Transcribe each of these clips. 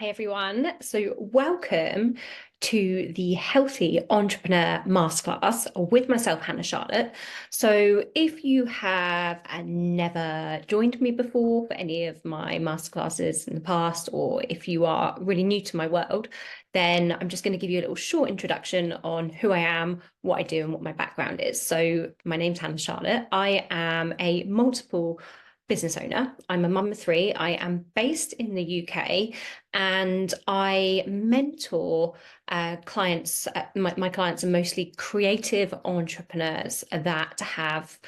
Hey everyone, so welcome to the Healthy Entrepreneur Masterclass with myself, Hannah Charlotte. So if you have never joined me before for any of my masterclasses in the past, or if you are really new to my world, then I'm just going to give you a little short introduction on who I am, what I do, and what my background is. So my name's Hannah Charlotte. I am a multiple business owner. I'm a mum of three. I am based in the UK and I mentor clients. My clients are mostly creative entrepreneurs that have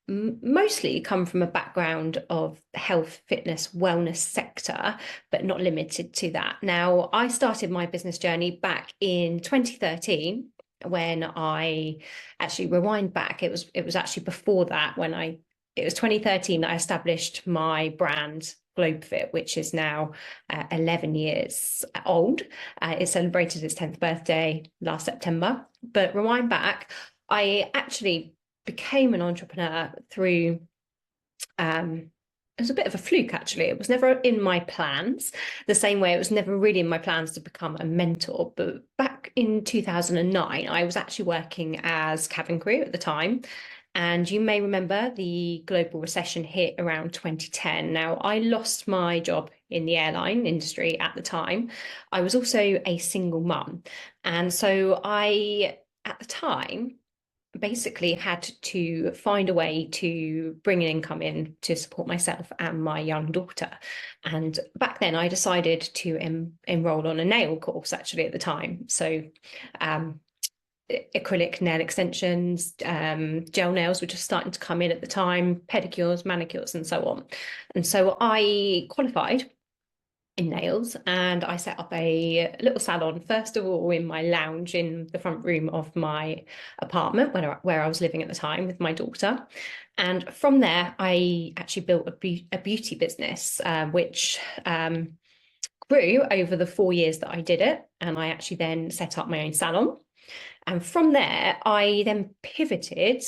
mostly come from a background of health, fitness, wellness sector, but not limited to that. Now, I started my business journey back in 2013 when I actually rewind back. It was actually before that when it was 2013 that I established my brand GlobeFit, which is now 11 years old. It celebrated its 10th birthday last September. But rewind back, I actually became an entrepreneur through, it was a bit of a fluke actually. It was never in my plans, the same way it was never really in my plans to become a mentor. But back in 2009, I was actually working as cabin crew at the time. And you may remember the global recession hit around 2010. Now, I lost my job in the airline industry at the time. I was also a single mum. And so at the time, basically had to find a way to bring an income in to support myself and my young daughter. And back then I decided to enroll on a nail course actually at the time. So acrylic nail extensions, gel nails were just starting to come in at the time, pedicures, manicures, and so on. And so I qualified in nails and I set up a little salon, first of all, in my lounge in the front room of my apartment where I was living at the time with my daughter. And from there, I actually built a beauty business, which grew over the 4 years that I did it. And I actually then set up my own salon. And from there, I then pivoted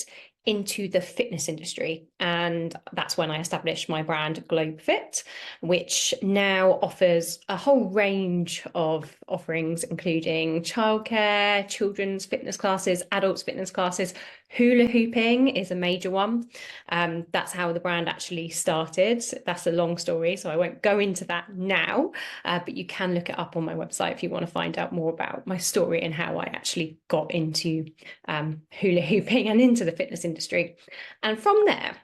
into the fitness industry. And that's when I established my brand GlobeFit, which now offers a whole range of offerings, including childcare, children's fitness classes, adults fitness classes. Hula hooping is a major one. That's how the brand actually started. That's a long story, so I won't go into that now, but you can look it up on my website if you want to find out more about my story and how I actually got into hula hooping and into the fitness industry. And from there,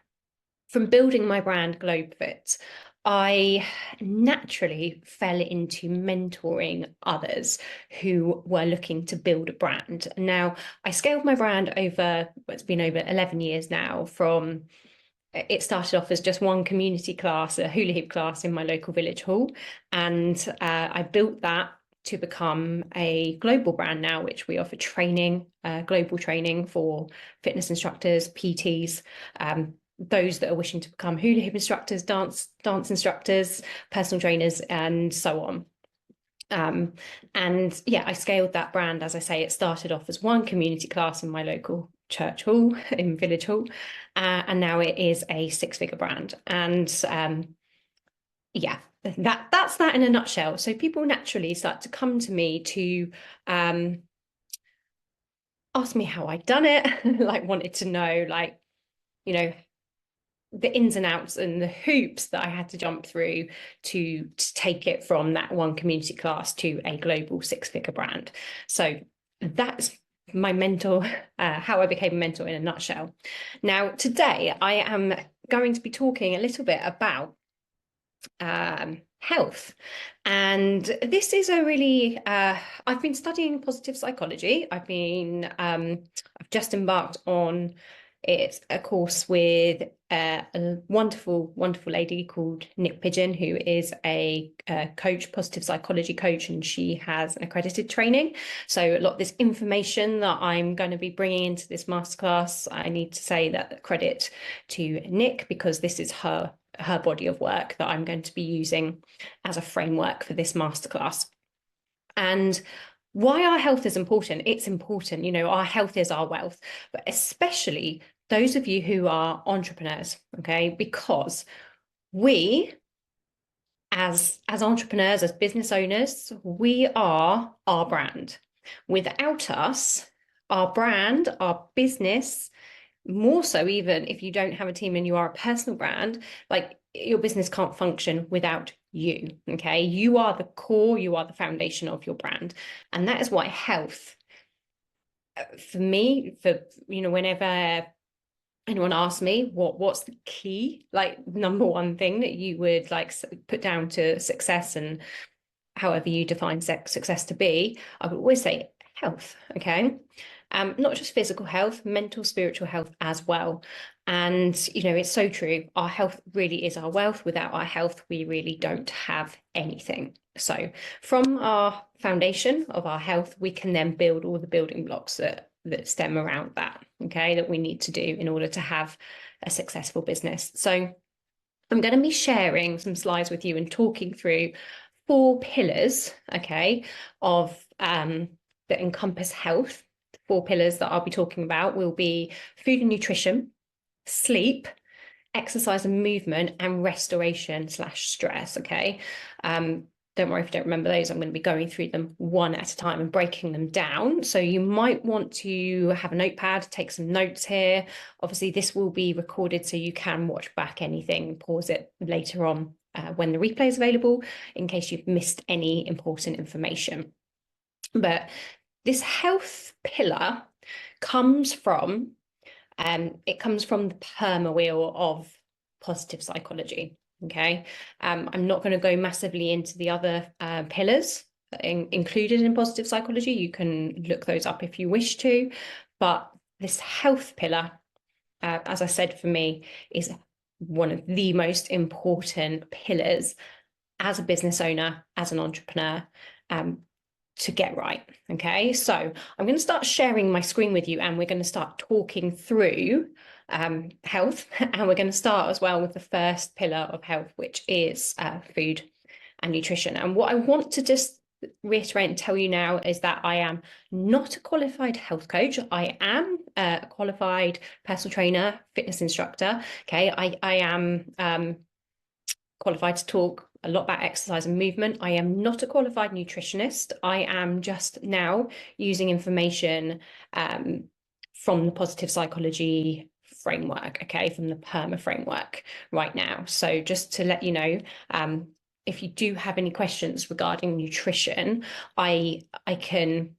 from building my brand GlobeFit, I naturally fell into mentoring others who were looking to build a brand. Now, I scaled my brand over, it's been over 11 years now, from it started off as just one community class, a hula hoop class in my local village hall. And I built that to become a global brand now, which we offer training, global training for fitness instructors, PTs, those that are wishing to become hula hoop instructors, dance instructors, personal trainers, and so on. And yeah, I scaled that brand. As I say, it started off as one community class in my local church hall, in village hall, and now it is a six-figure brand. And yeah, that's that in a nutshell. So people naturally start to come to me to ask me how I'd done it, like wanted to know, like, the ins and outs and the hoops that I had to jump through to take it from that one community class to a global six-figure brand. So that's my mentor, how I became a mentor in a nutshell. Now, today I am going to be talking a little bit about health. And this is a really, I've been studying positive psychology. I've just embarked on a course with a wonderful lady called Nick Pigeon, who is a coach, positive psychology coach, and she has an accredited training. So a lot of this information that I'm going to be bringing into this masterclass, I need to say that credit to Nick, because this is her body of work that I'm going to be using as a framework for this masterclass. And why our health is important. It's important, our health is our wealth, but especially those of you who are entrepreneurs, okay? Because we as entrepreneurs, as business owners, we are our brand. Without us, our brand, our business, more so even if you don't have a team and you are a personal brand, like your business can't function without you. Okay, you are the core, you are the foundation of your brand. And that is why health, for me, whenever anyone asks me what's the key, like number one thing that you would like put down to success, and however you define success to be, I would always say health. Okay, not just physical health, mental, spiritual health as well. And it's so true, our health really is our wealth. Without our health, we really don't have anything. So from our foundation of our health, we can then build all the building blocks that stem around that, okay, that we need to do in order to have a successful business. So I'm going to be sharing some slides with you and talking through 4 pillars, okay, of that encompass health. The 4 pillars that I'll be talking about will be food and nutrition, sleep, exercise and movement, and restoration/stress. Okay. Don't worry if you don't remember those. I'm going to be going through them one at a time and breaking them down. So you might want to have a notepad, take some notes here. Obviously, this will be recorded so you can watch back anything, pause it later on when the replay is available, in case you've missed any important information. But this health pillar comes from the perma wheel of positive psychology. Okay, I'm not going to go massively into the other pillars included in positive psychology. You can look those up if you wish to, but this health pillar, as I said, for me, is one of the most important pillars as a business owner, as an entrepreneur, to get right. Okay, so I'm going to start sharing my screen with you, and we're going to start talking through health, and we're going to start as well with the first pillar of health, which is food and nutrition. And what I want to just reiterate and tell you now is that I am not a qualified health coach. I am a qualified personal trainer, fitness instructor. Okay, I am qualified to talk a lot about exercise and movement. I am not a qualified nutritionist. I am just now using information from the positive psychology framework, okay, from the PERMA framework right now. So just to let you know, if you do have any questions regarding nutrition, I can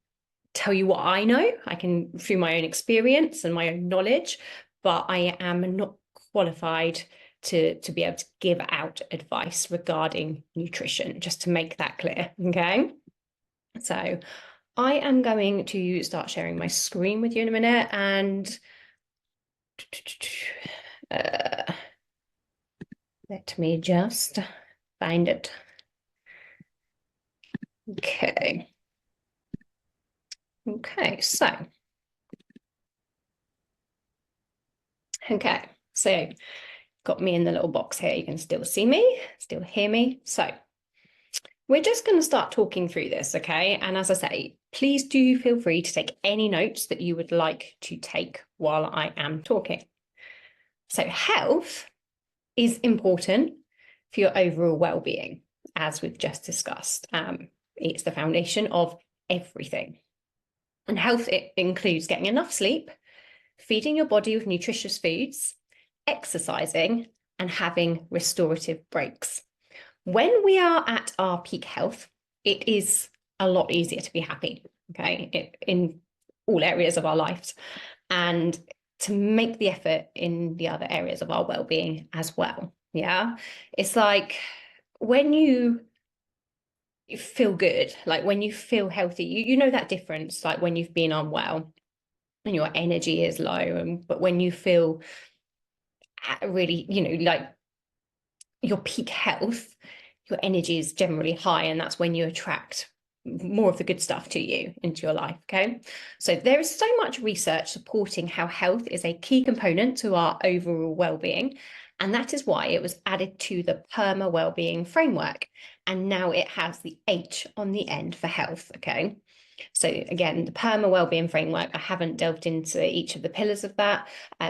tell you what I know. I can, through my own experience and my own knowledge, but I am not qualified to be able to give out advice regarding nutrition, just to make that clear, okay? So I am going to start sharing my screen with you in a minute, and let me just find it. Okay. Okay, so got me in the little box here. You can still see me, still hear me. So we're just going to start talking through this, okay? And as I say, please do feel free to take any notes that you would like to take while I am talking. So health is important for your overall well-being, as we've just discussed. It's the foundation of everything. And health, it includes getting enough sleep, feeding your body with nutritious foods, exercising, and having restorative breaks. When we are at our peak health, it is a lot easier to be happy, okay, in all areas of our lives, and to make the effort in the other areas of our well-being as well. Yeah, it's like when you feel good, like when you feel healthy, you know that difference, like when you've been unwell and your energy is low, but when you feel really, like your peak health, your energy is generally high, and that's when you attract more of the good stuff to you into your life. Okay, so there is so much research supporting how health is a key component to our overall well-being, and that is why it was added to the PERMA wellbeing framework, and now it has the H on the end for health. Okay, so again, the PERMA wellbeing framework, I haven't delved into each of the pillars of that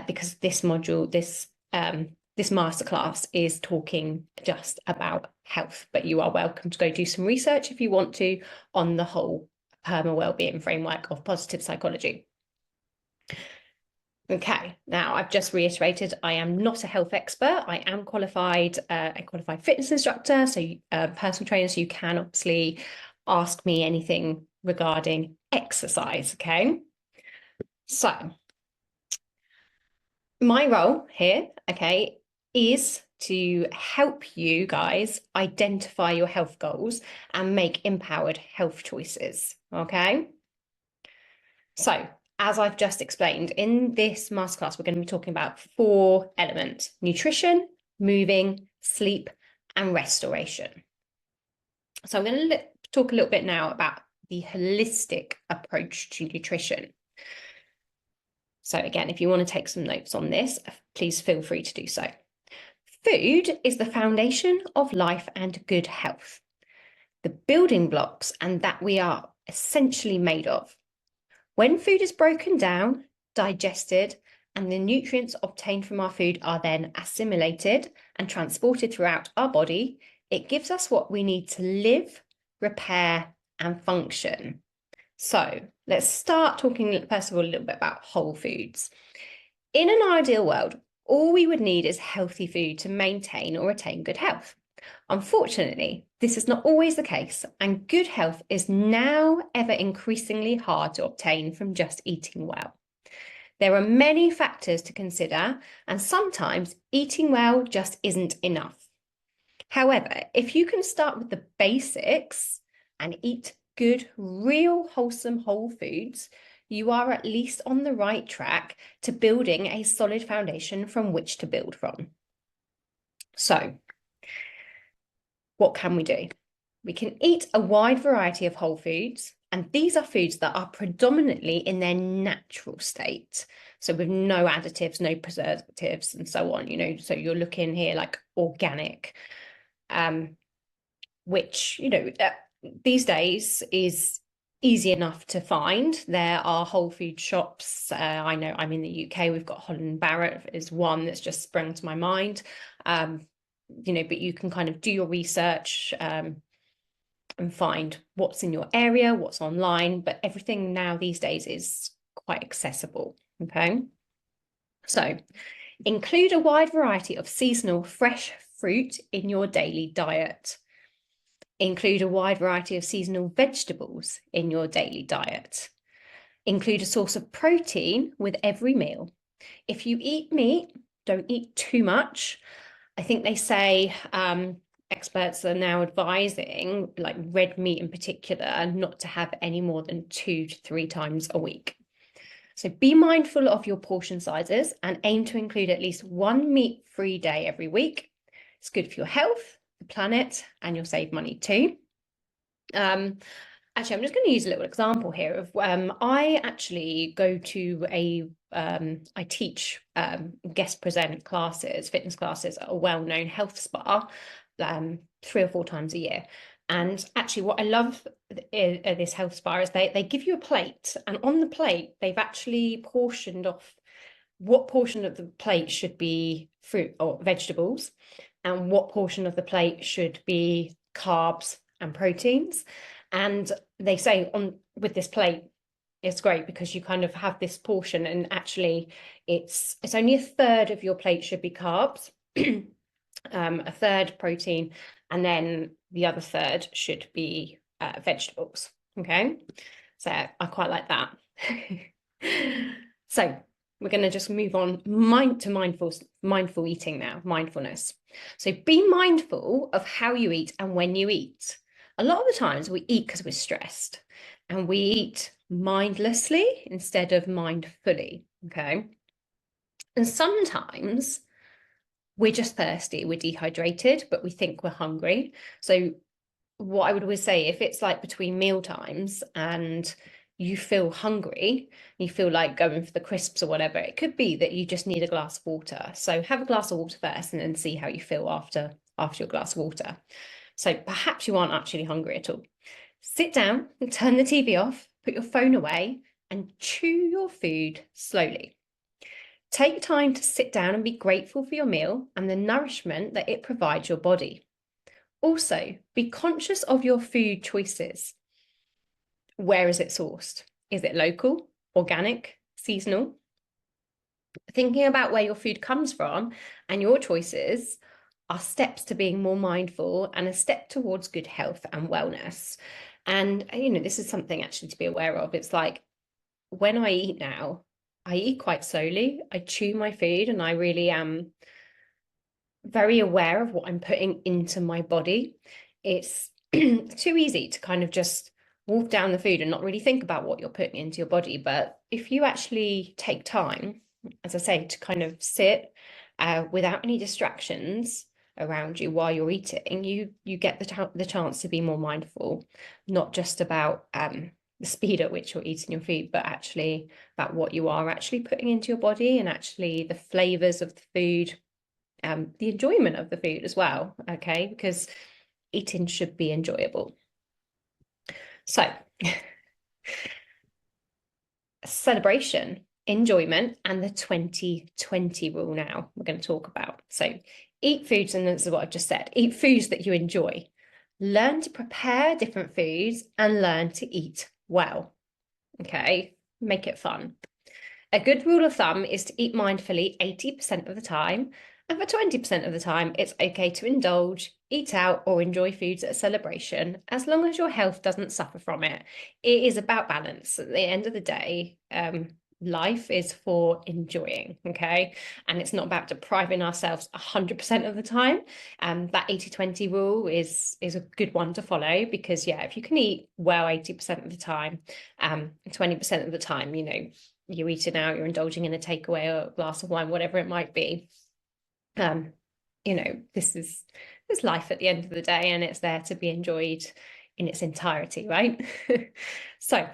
because this module, this this masterclass is talking just about health, but you are welcome to go do some research if you want to on the whole wellbeing framework of positive psychology. Okay, now I've just reiterated I am not a health expert. I am a qualified fitness instructor, so personal trainer, so you can obviously ask me anything regarding exercise, okay? So my role here, okay, is to help you guys identify your health goals and make empowered health choices, okay? So, as I've just explained, in this masterclass, we're going to be talking about 4 elements: nutrition, moving, sleep, and restoration. So I'm going to talk a little bit now about the holistic approach to nutrition. So again, if you want to take some notes on this, please feel free to do so. Food is the foundation of life and good health, the building blocks and that we are essentially made of. When food is broken down, digested, and the nutrients obtained from our food are then assimilated and transported throughout our body, it gives us what we need to live, repair, and function. So let's start talking, first of all, a little bit about whole foods. In an ideal world, all we would need is healthy food to maintain or retain good health. Unfortunately, this is not always the case, and good health is now ever increasingly hard to obtain from just eating well. There are many factors to consider, and sometimes eating well just isn't enough. However, if you can start with the basics and eat good, real, wholesome whole foods, you are at least on the right track to building a solid foundation from which to build from. So, what can we do? We can eat a wide variety of whole foods, and these are foods that are predominantly in their natural state. So with no additives, no preservatives, and so on, you know, so you're looking here like organic, which, you know, these days is easy enough to find. There are whole food shops. I know I'm in the UK, we've got Holland Barrett is one that's just sprung to my mind. You know, but you can kind of do your research and find what's in your area, what's online, but everything now these days is quite accessible, okay? So include a wide variety of seasonal fresh fruit in your daily diet. Include a wide variety of seasonal vegetables in your daily diet. Include a source of protein with every meal. If you eat meat, don't eat too much. I think they say experts are now advising, like red meat in particular, not to have any more than 2 to 3 times a week. So be mindful of your portion sizes and aim to include at least 1 meat-free day every week. It's good for your health, the planet, and you'll save money too. Actually, I'm just going to use a little example here of I actually go to I teach guest present classes, fitness classes at a well-known health spa 3 or 4 times a year. And actually what I love at this health spa is they give you a plate, and on the plate they've actually portioned off what portion of the plate should be fruit or vegetables and what portion of the plate should be carbs and proteins. And they say with this plate, it's great because you kind of have this portion, and actually it's only a third of your plate should be carbs, a third protein, and then the other third should be vegetables. Okay, so I quite like that. So we're going to just move on to mindful eating now, mindfulness. So be mindful of how you eat and when you eat. A lot of the times we eat because we're stressed, and we eat mindlessly instead of mindfully, okay? And sometimes we're just thirsty, we're dehydrated, but we think we're hungry. So what I would always say, if it's like between meal times and you feel hungry, you feel like going for the crisps or whatever, it could be that you just need a glass of water. So have a glass of water first and then see how you feel after your glass of water. So perhaps you aren't actually hungry at all. Sit down and turn the TV off, put your phone away, and chew your food slowly. Take time to sit down and be grateful for your meal and the nourishment that it provides your body. Also, be conscious of your food choices. Where is it sourced? Is it local, organic, seasonal? Thinking about where your food comes from and your choices are steps to being more mindful and a step towards good health and wellness. And, this is something actually to be aware of. It's like when I eat now, I eat quite slowly. I chew my food and I really am very aware of what I'm putting into my body. It's too easy to kind of just wolf down the food and not really think about what you're putting into your body. But if you actually take time, as I say, to kind of sit without any distractions around you while you're eating, you get the chance to be more mindful, not just about the speed at which you're eating your food, but actually about what you are actually putting into your body and actually the flavors of the food, the enjoyment of the food as well, okay? Because eating should be enjoyable. So, celebration, enjoyment, and the 20-20 rule now we're going to talk about. So, eat foods, and this is what I've just said, eat foods that you enjoy. Learn to prepare different foods and learn to eat well, okay? Make it fun. A good rule of thumb is to eat mindfully 80% of the time, and for 20% of the time, it's okay to indulge, eat out, or enjoy foods at a celebration, as long as your health doesn't suffer from it. It is about balance. At the end of the day, life is for enjoying, okay? And it's not about depriving ourselves 100% of the time. That 80-20 rule is a good one to follow because, yeah, if you can eat well 80% of the time, 20% of the time, you're eating out, you're indulging in a takeaway or a glass of wine, whatever it might be. This is life at the end of the day, and it's there to be enjoyed in its entirety, right? So,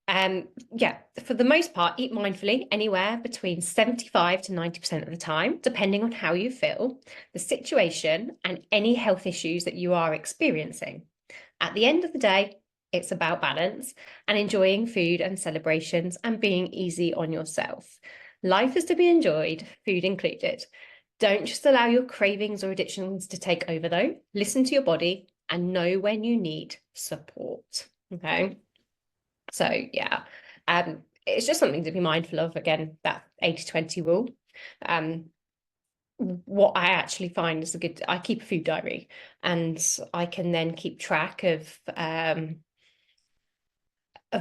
for the most part, eat mindfully anywhere between 75 to 90% of the time, depending on how you feel, the situation, and any health issues that you are experiencing. At the end of the day, it's about balance and enjoying food and celebrations and being easy on yourself. Life is to be enjoyed, food included. Don't just allow your cravings or addictions to take over, though. Listen to your body and know when you need support. Okay. So, yeah, it's just something to be mindful of. Again, that 80-20 rule. What I actually find is I keep a food diary and I can then keep track of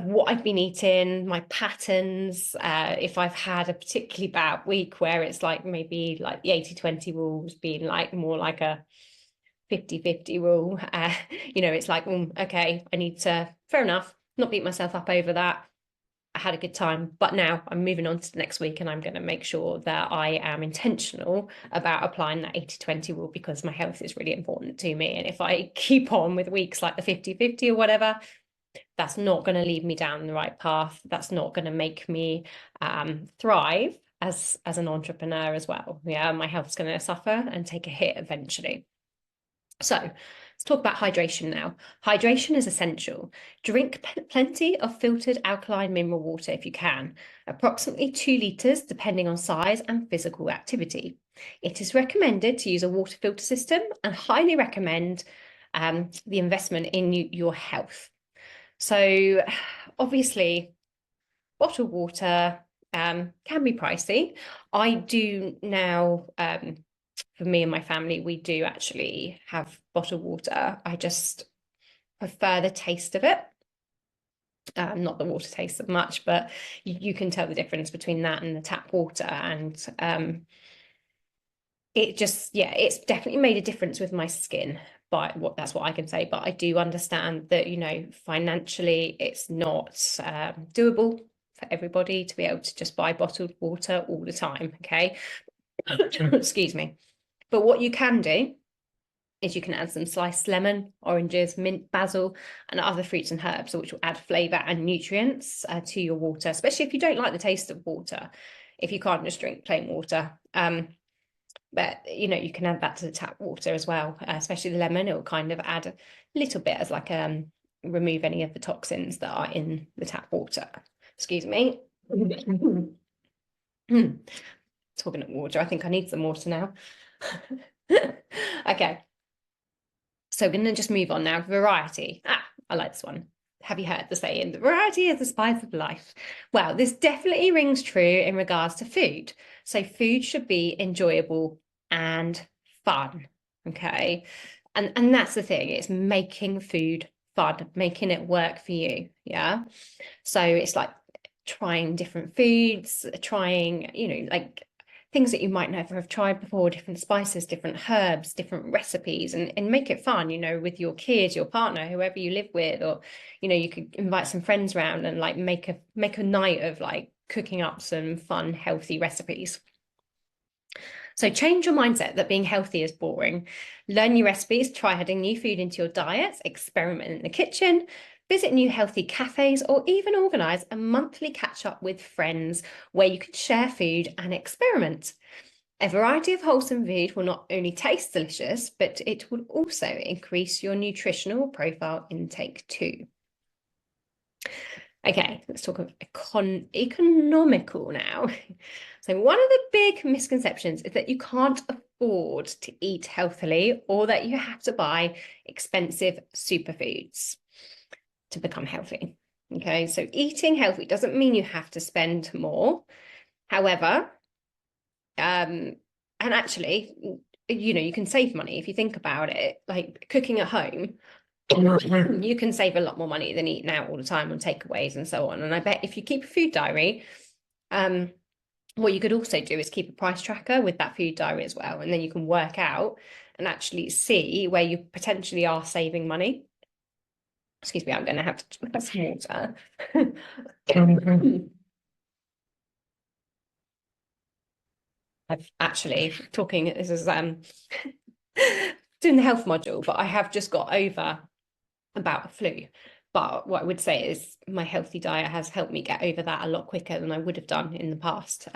what I've been eating, my patterns, if I've had a particularly bad week where it's like maybe like the 80-20 rule has been like more like a 50-50 rule. It's like, okay, I need to, fair enough, not beat myself up over that. I had a good time, but now I'm moving on to the next week and I'm going to make sure that I am intentional about applying that 80-20 rule because my health is really important to me. And if I keep on with weeks like the 50-50 or whatever, that's not going to lead me down the right path. That's not going to make me thrive as an entrepreneur as well. Yeah, my health's going to suffer and take a hit eventually. So let's talk about hydration now. Hydration is essential. Drink plenty of filtered alkaline mineral water if you can, approximately 2 litres depending on size and physical activity. It is recommended to use a water filter system and highly recommend the investment in your health. So obviously, bottled water can be pricey. I do now, for me and my family, we do actually have bottled water. I just prefer the taste of it. Not the water tastes so much, but you can tell the difference between that and the tap water. And it's definitely made a difference with my skin. But that's what I can say. But I do understand that, financially, it's not doable for everybody to be able to just buy bottled water all the time. Okay. Excuse me. But what you can do is you can add some sliced lemon, oranges, mint, basil, and other fruits and herbs, which will add flavour and nutrients to your water, especially if you don't like the taste of water, if you can't just drink plain water. But, you can add that to the tap water as well, especially the lemon. It will kind of add a little bit as like remove any of the toxins that are in the tap water. Excuse me. Talking of water, I think I need some water now. Okay, so we're going to just move on now. Variety. I like this one. Have you heard the saying, the variety is the spice of life? Well, this definitely rings true in regards to food. So food should be enjoyable and fun, okay? And that's the thing, it's making food fun, making it work for you, yeah? So it's like trying different foods, trying, like things that you might never have tried before, different spices, different herbs, different recipes, and make it fun, with your kids, your partner, whoever you live with, or, you could invite some friends around and like make a night of like cooking up some fun, healthy recipes. So change your mindset that being healthy is boring. Learn new recipes, try adding new food into your diets, experiment in the kitchen, visit new healthy cafes, or even organise a monthly catch up with friends where you can share food and experiment. A variety of wholesome food will not only taste delicious, but it will also increase your nutritional profile intake too. Okay, let's talk of economical now. So one of the big misconceptions is that you can't afford to eat healthily or that you have to buy expensive superfoods to become healthy. Okay, so eating healthy doesn't mean you have to spend more. However, and actually, you can save money if you think about it, like cooking at home. You can save a lot more money than eating out all the time on takeaways and so on. And I bet if you keep a food diary, what you could also do is keep a price tracker with that food diary as well. And then you can work out and actually see where you potentially are saving money. Excuse me, I'm going to have to drink some water. I've actually this is doing the health module, but I have just got over about a flu. But what I would say is my healthy diet has helped me get over that a lot quicker than I would have done in the past.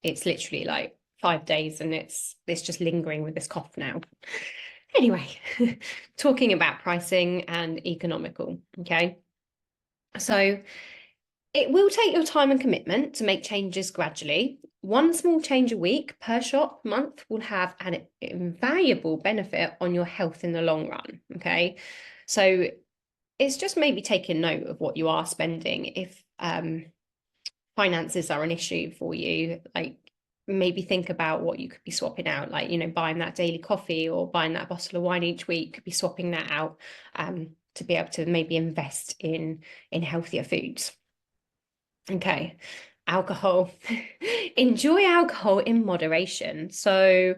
It's literally like 5 days and it's just lingering with this cough now. Anyway, talking about pricing and economical, okay? So it will take your time and commitment to make changes gradually. One small change a week per shop month will have an invaluable benefit on your health in the long run, okay? So it's just maybe taking note of what you are spending. If finances are an issue for you, like maybe think about what you could be swapping out, like, buying that daily coffee or buying that bottle of wine each week, could be swapping that out to be able to maybe invest in healthier foods. Okay, alcohol. Enjoy alcohol in moderation. So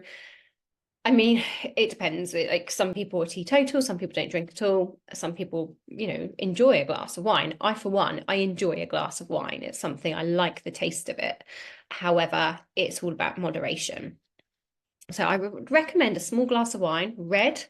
I mean, it depends. Like some people are teetotal, some people don't drink at all. Some people, enjoy a glass of wine. I, for one, I enjoy a glass of wine. It's something I like the taste of it. However, it's all about moderation. So I would recommend a small glass of wine, red,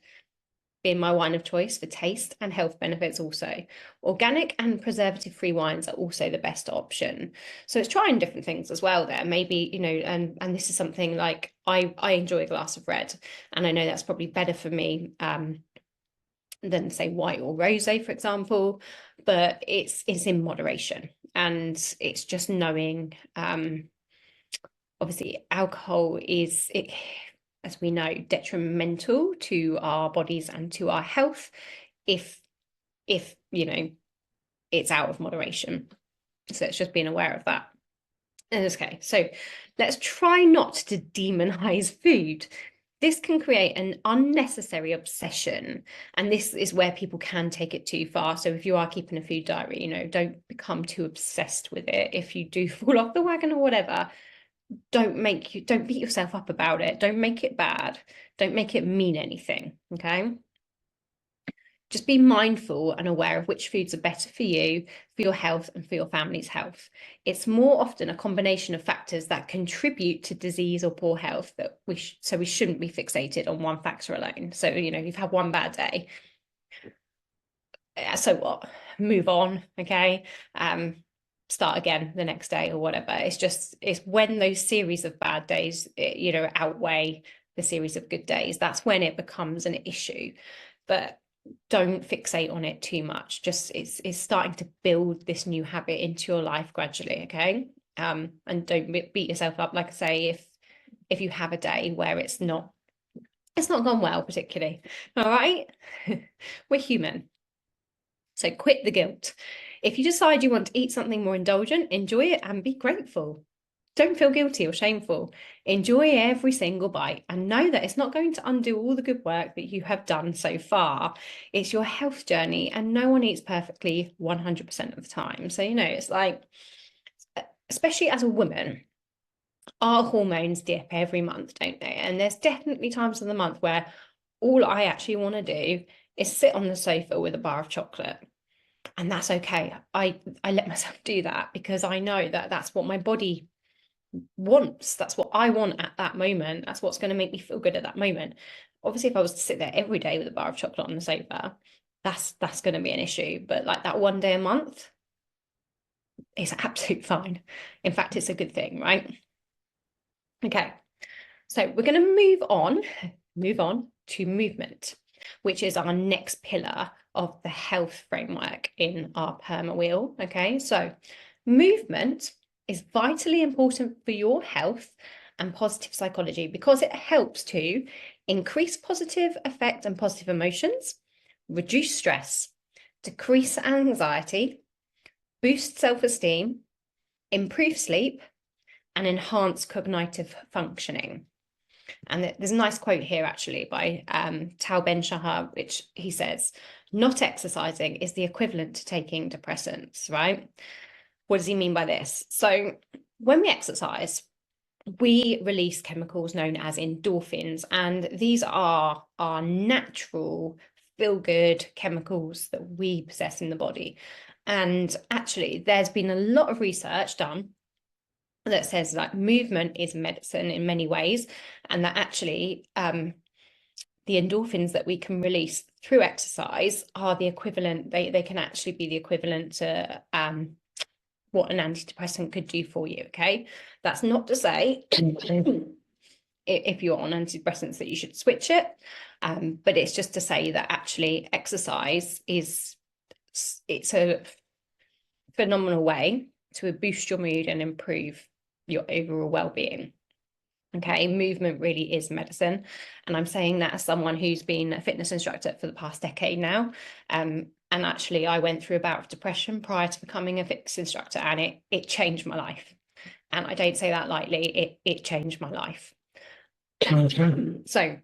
being my wine of choice for taste and health benefits also. Organic and preservative-free wines are also the best option. So it's trying different things as well there. Maybe, and this is something like I enjoy a glass of red, and I know that's probably better for me than say white or rosé, for example, but it's in moderation. And it's just knowing, obviously alcohol is as we know, detrimental to our bodies and to our health if it's out of moderation. So it's just being aware of that. Okay, so let's try not to demonize food. This can create an unnecessary obsession, and this is where people can take it too far. So if you are keeping a food diary, don't become too obsessed with it. If you do fall off the wagon or whatever, don't beat yourself up about it. Don't make it bad. Don't make it mean anything. Okay. Just be mindful and aware of which foods are better for you, for your health, and for your family's health. It's more often a combination of factors that contribute to disease or poor health that we shouldn't be fixated on one factor alone. So, you've had one bad day. So what? Move on. Okay. Start again the next day or whatever. It's when those series of bad days, outweigh the series of good days. That's when it becomes an issue. But don't fixate on it too much. Just it's starting to build this new habit into your life gradually. Okay. And don't beat yourself up. Like I say, if you have a day where it's not gone well particularly, all right. We're human, so quit the guilt. If you decide you want to eat something more indulgent, enjoy it and be grateful. Don't feel guilty or shameful. Enjoy every single bite and know that it's not going to undo all the good work that you have done so far. It's your health journey, and no one eats perfectly 100% of the time. So, it's like, especially as a woman, our hormones dip every month, don't they? And there's definitely times of the month where all I actually want to do is sit on the sofa with a bar of chocolate. And that's okay. I let myself do that because I know that that's what my body wants. That's what I want at that moment. That's what's going to make me feel good at that moment. Obviously, if I was to sit there every day with a bar of chocolate on the sofa, that's going to be an issue. But like that one day a month is absolutely fine. In fact, it's a good thing, right? Okay, so we're going to move on to movement, which is our next pillar of the health framework in our perma wheel. Okay, so movement is vitally important for your health and positive psychology because it helps to increase positive effect and positive emotions, reduce stress, decrease anxiety, boost self-esteem, improve sleep, and enhance cognitive functioning. And there's a nice quote here actually by Tal Ben-Shahar, which he says, not exercising is the equivalent to taking depressants, right? What does he mean by this? So when we exercise, we release chemicals known as endorphins, and these are our natural feel-good chemicals that we possess in the body. And actually, there's been a lot of research done that says that movement is medicine in many ways, and that actually the endorphins that we can release through exercise are the equivalent, they can actually be the equivalent to what an antidepressant could do for you, okay? That's not to say if you're on antidepressants that you should switch it, but it's just to say that actually exercise it's a phenomenal way to boost your mood and improve your overall well-being. Okay, movement really is medicine. And I'm saying that as someone who's been a fitness instructor for the past decade now. And actually, I went through a bout of depression prior to becoming a fitness instructor, and it changed my life. And I don't say that lightly, it changed my life. So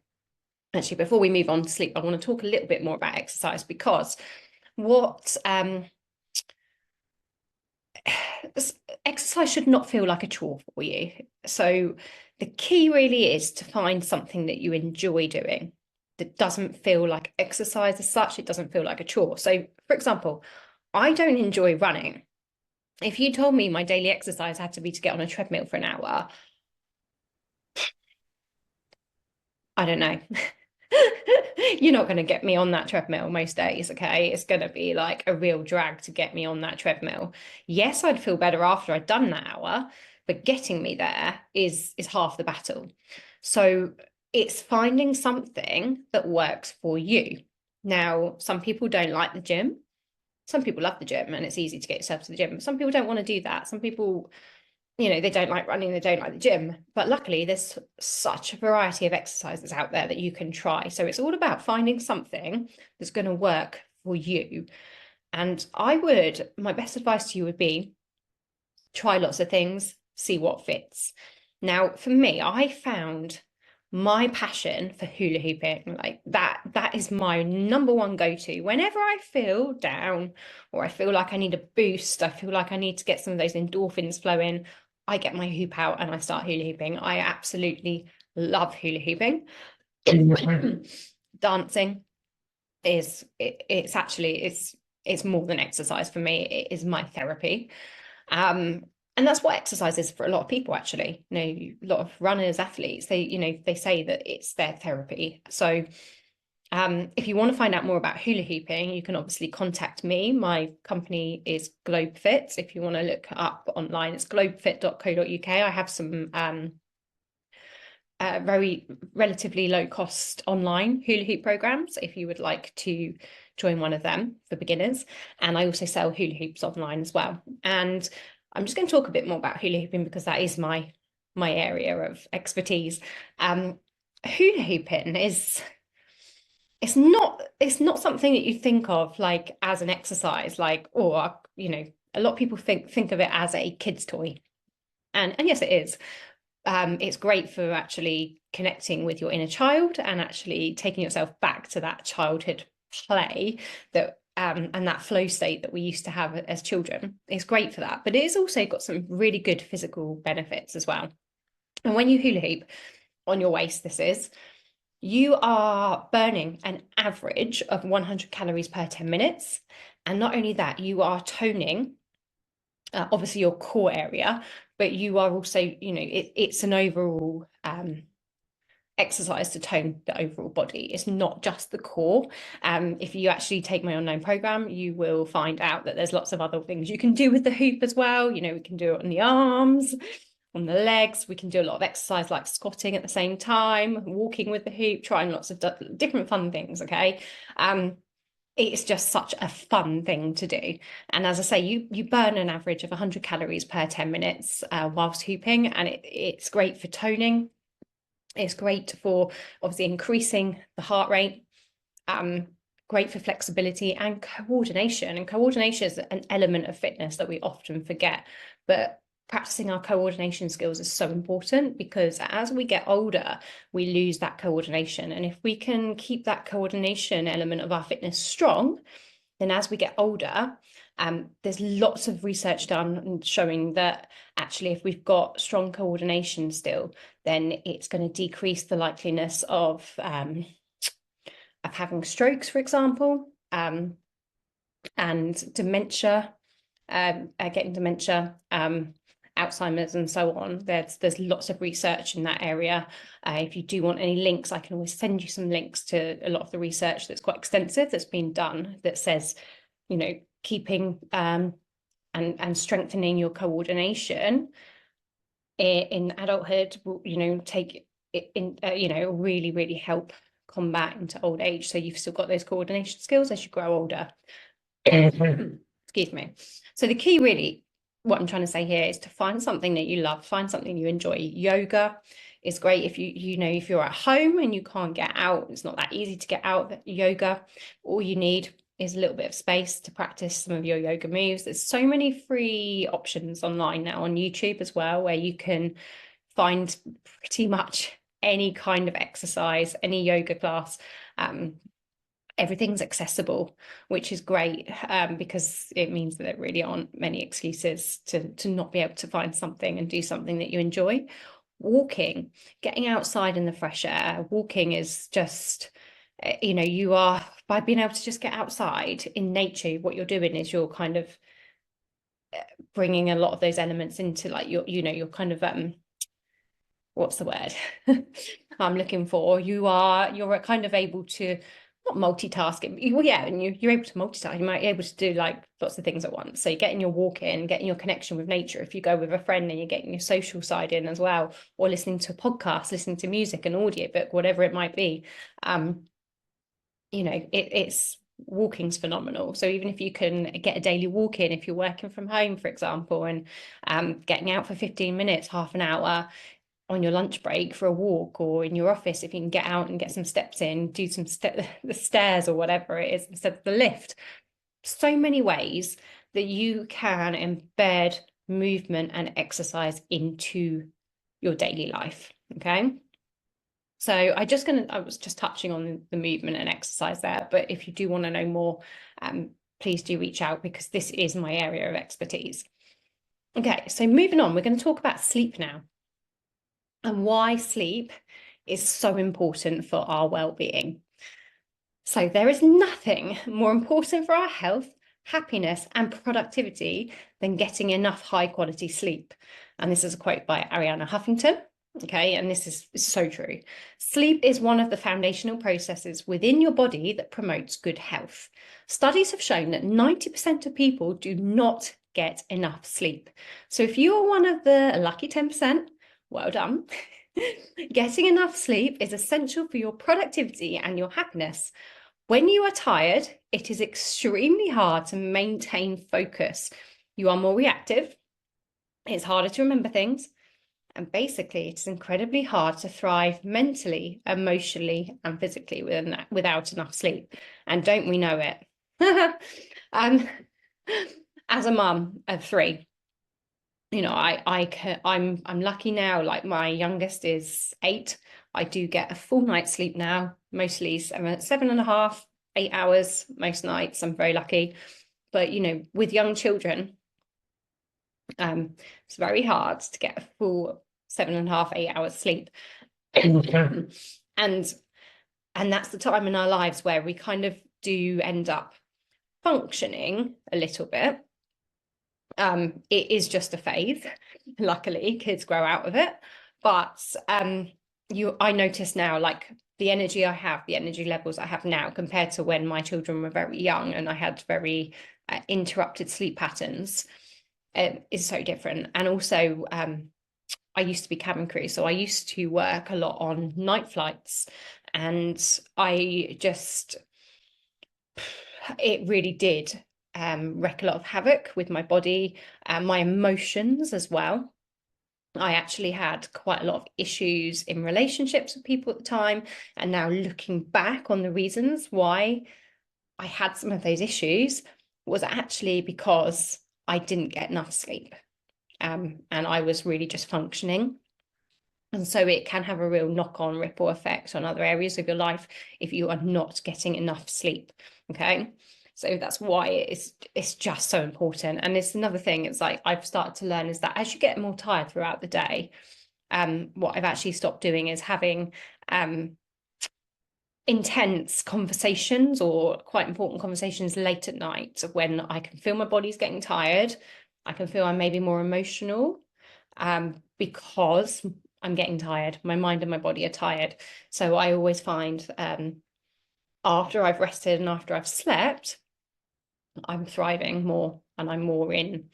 actually, before we move on to sleep, I want to talk a little bit more about exercise, because what exercise should not feel like a chore for you. So the key really is to find something that you enjoy doing that doesn't feel like exercise as such. It doesn't feel like a chore. So for example, I don't enjoy running. If you told me my daily exercise had to be to get on a treadmill for an hour, I don't know. You're not going to get me on that treadmill most days, okay? It's going to be like a real drag to get me on that treadmill. Yes, I'd feel better after I'd done that hour, but getting me there is half the battle. So it's finding something that works for you. Now, some people don't like the gym. Some people love the gym and it's easy to get yourself to the gym. Some people don't want to do that. Some people, they don't like running, they don't like the gym. But luckily, there's such a variety of exercises out there that you can try. So it's all about finding something that's going to work for you. And my best advice to you would be try lots of things, see what fits. Now, for me, I found my passion for hula hooping, like that is my number one go-to. Whenever I feel down or I feel like I need a boost, I feel like I need to get some of those endorphins flowing, I get my hoop out and I start hula hooping. I absolutely love hula hooping. Dancing it's more than exercise for me. It is my therapy. And that's what exercise is for a lot of people, actually. A lot of runners, athletes, they say that it's their therapy. So if you want to find out more about hula hooping, you can obviously contact me. My company is GlobeFit. If you want to look up online, it's globefit.co.uk. I have some very relatively low cost online hula hoop programs if you would like to join one of them for beginners. And I also sell hula hoops online as well. And I'm just going to talk a bit more about hula hooping because that is my area of expertise. Hula hooping is, it's not something that you think of like as an exercise, like, or a lot of people think of it as a kid's toy, and yes, it is. It's great for actually connecting with your inner child and actually taking yourself back to that childhood play that and that flow state that we used to have as children. It's great for that, but it's also got some really good physical benefits as well. And when you hula hoop on your waist, you are burning an average of 100 calories per 10 minutes. And not only that, you are toning obviously your core area, but you are also, it's an overall exercise to tone the overall body. It's not just the core. If you actually take my online program, you will find out that there's lots of other things you can do with the hoop as well. We can do it on the arms, on the legs. We can do a lot of exercise like squatting at the same time, walking with the hoop, trying lots of different fun things. Okay. It's just such a fun thing to do. And as I say, you burn an average of 100 calories per 10 minutes whilst hooping, and it's great for toning. It's great for obviously increasing the heart rate, great for flexibility and coordination. And coordination is an element of fitness that we often forget, but practicing our coordination skills is so important, because as we get older, we lose that coordination. And if we can keep that coordination element of our fitness strong, then as we get older, there's lots of research done showing that actually if we've got strong coordination still, then it's going to decrease the likeliness of having strokes, for example, and dementia, getting dementia, Alzheimer's and so on. There's lots of research in that area. If you do want any links, I can always send you some links to a lot of the research that's quite extensive that's been done that says, keeping and strengthening your coordination in adulthood will, take it in, really, really help combat into old age. So you've still got those coordination skills as you grow older. Excuse me. So the key really, what I'm trying to say here is to find something that you love, find something you enjoy. Yoga is great if if you're at home and you can't get out, it's not that easy to get out. Yoga, all you need is a little bit of space to practice some of your yoga moves. There's so many free options online now on YouTube as well, where you can find pretty much any kind of exercise, any yoga class. Everything's accessible, which is great, because it means that there really aren't many excuses to not be able to find something and do something that you enjoy. Walking, getting outside in the fresh air, walking is just, you are, by being able to just get outside in nature, what you're doing is you're kind of bringing a lot of those elements into like you're kind of what's the word I'm looking for? You're kind of able to not multitasking. Well, yeah, and you're able to multitask. You might be able to do like lots of things at once. So you're getting your walk in, getting your connection with nature. If you go with a friend, and you're getting your social side in as well, or listening to a podcast, listening to music, an audiobook, whatever it might be. It's walking's phenomenal. So even if you can get a daily walk in, if you're working from home, for example, and getting out for 15 minutes, half an hour on your lunch break for a walk, or in your office, if you can get out and get some steps in, do some the stairs or whatever it is instead of the lift. So many ways that you can embed movement and exercise into your daily life. Okay. So I was just touching on the movement and exercise there, but if you do want to know more, please do reach out, because this is my area of expertise. Okay, so moving on, we're going to talk about sleep now, and why sleep is so important for our well-being. So there is nothing more important for our health, happiness, and productivity than getting enough high-quality sleep. And this is a quote by Arianna Huffington. Okay, and this is so true. Sleep is one of the foundational processes within your body that promotes good health. Studies have shown that 90% of people do not get enough sleep. So if you are one of the lucky 10%, well done. Getting enough sleep is essential for your productivity and your happiness. When you are tired, it is extremely hard to maintain focus. You are more reactive, It's harder to remember things. And basically, it's incredibly hard to thrive mentally, emotionally, and physically without enough sleep. And don't we know it? um, as a mum of three, you know, I'm lucky now. Like, my youngest is 8. I do get a full night's sleep now, mostly 7.5, 8 hours most nights. I'm very lucky. But, you know, with young children, it's very hard to get a full 7.5, 8 hours sleep. and that's the time in our lives where we kind of do end up functioning a little bit. It is just a phase. Luckily, kids grow out of it. But I notice now, like, the energy I have, the energy levels I have now compared to when my children were very young and I had very interrupted sleep patterns, is so different. And also, I used to be cabin crew, so I used to work a lot on night flights, and it really did wreak a lot of havoc with my body and my emotions as well. I actually had quite a lot of issues in relationships with people at the time, and now looking back on the reasons why I had some of those issues was actually because I didn't get enough sleep, and I was really just functioning. And so it can have a real knock-on ripple effect on other areas of your life if you are not getting enough sleep. Okay. So that's why it's just so important. And it's another thing, it's like I've started to learn is that as you get more tired throughout the day, what I've actually stopped doing is having intense conversations or quite important conversations late at night when I can feel my body's getting tired. I can feel I'm maybe more emotional because I'm getting tired. My mind and my body are tired. So I always find after I've rested and after I've slept, I'm thriving more and I'm more in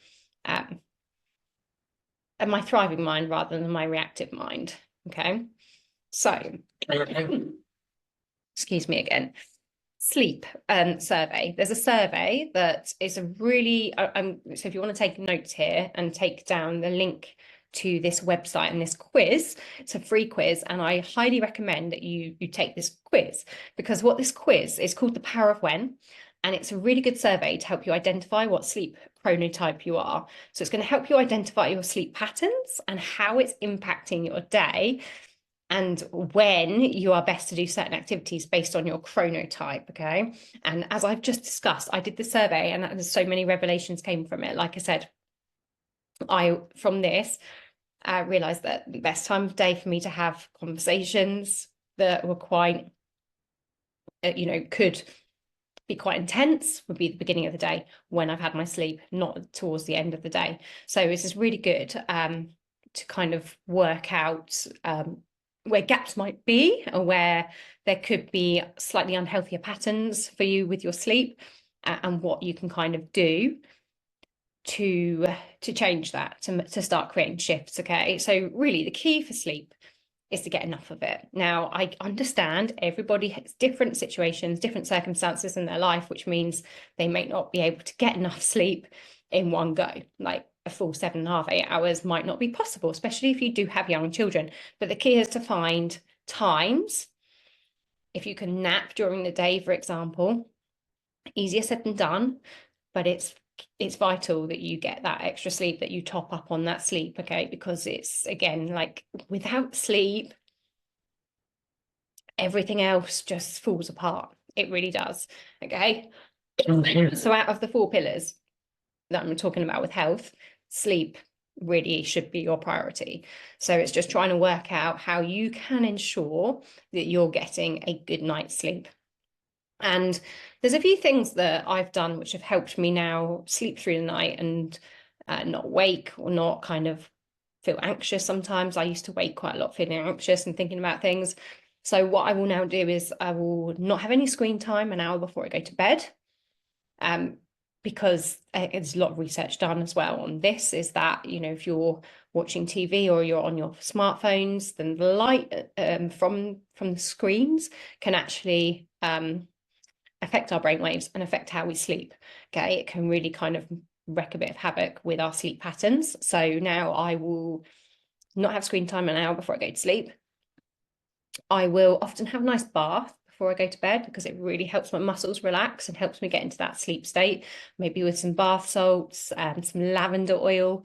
my thriving mind rather than my reactive mind. Okay. So, excuse me again. Sleep survey. There's a survey that is a really, so if you want to take notes here and take down the link to this website and this quiz, it's a free quiz, and I highly recommend that you take this quiz, because what this quiz is called the Power of When, and it's a really good survey to help you identify what sleep chronotype you are. So it's going to help you identify your sleep patterns and how it's impacting your day, and when you are best to do certain activities based on your chronotype. Okay. And as I've just discussed, I did the survey and so many revelations came from it. Like I said, from this, realized that the best time of day for me to have conversations that were quite, could be quite intense would be the beginning of the day when I've had my sleep, not towards the end of the day. So this is really good to kind of work out where gaps might be, or where there could be slightly unhealthier patterns for you with your sleep, and what you can kind of do to change that, to start creating shifts. Okay, so really the key for sleep is to get enough of it. Now, I understand everybody has different situations, different circumstances in their life, which means they may not be able to get enough sleep in one go. Like a full 7.5, 8 hours might not be possible, especially if you do have young children. But the key is to find times. If you can nap during the day, for example, easier said than done, but it's vital that you get that extra sleep, that you top up on that sleep. Okay, because it's, again, like, without sleep, everything else just falls apart. It really does. Okay. So out of the 4 pillars that I'm talking about with health, sleep really should be your priority. So it's just trying to work out how you can ensure that you're getting a good night's sleep. And there's a few things that I've done which have helped me now sleep through the night and not wake, or not kind of feel anxious. Sometimes I used to wake quite a lot feeling anxious and thinking about things. So what I will now do is I will not have any screen time an hour before I go to bed, because there's a lot of research done as well on this, is that, if you're watching TV or you're on your smartphones, then the light from the screens can actually affect our brainwaves and affect how we sleep. Okay, it can really kind of wreak a bit of havoc with our sleep patterns. So now I will not have screen time an hour before I go to sleep. I will often have a nice bath before I go to bed because it really helps my muscles relax and helps me get into that sleep state, maybe with some bath salts and some lavender oil.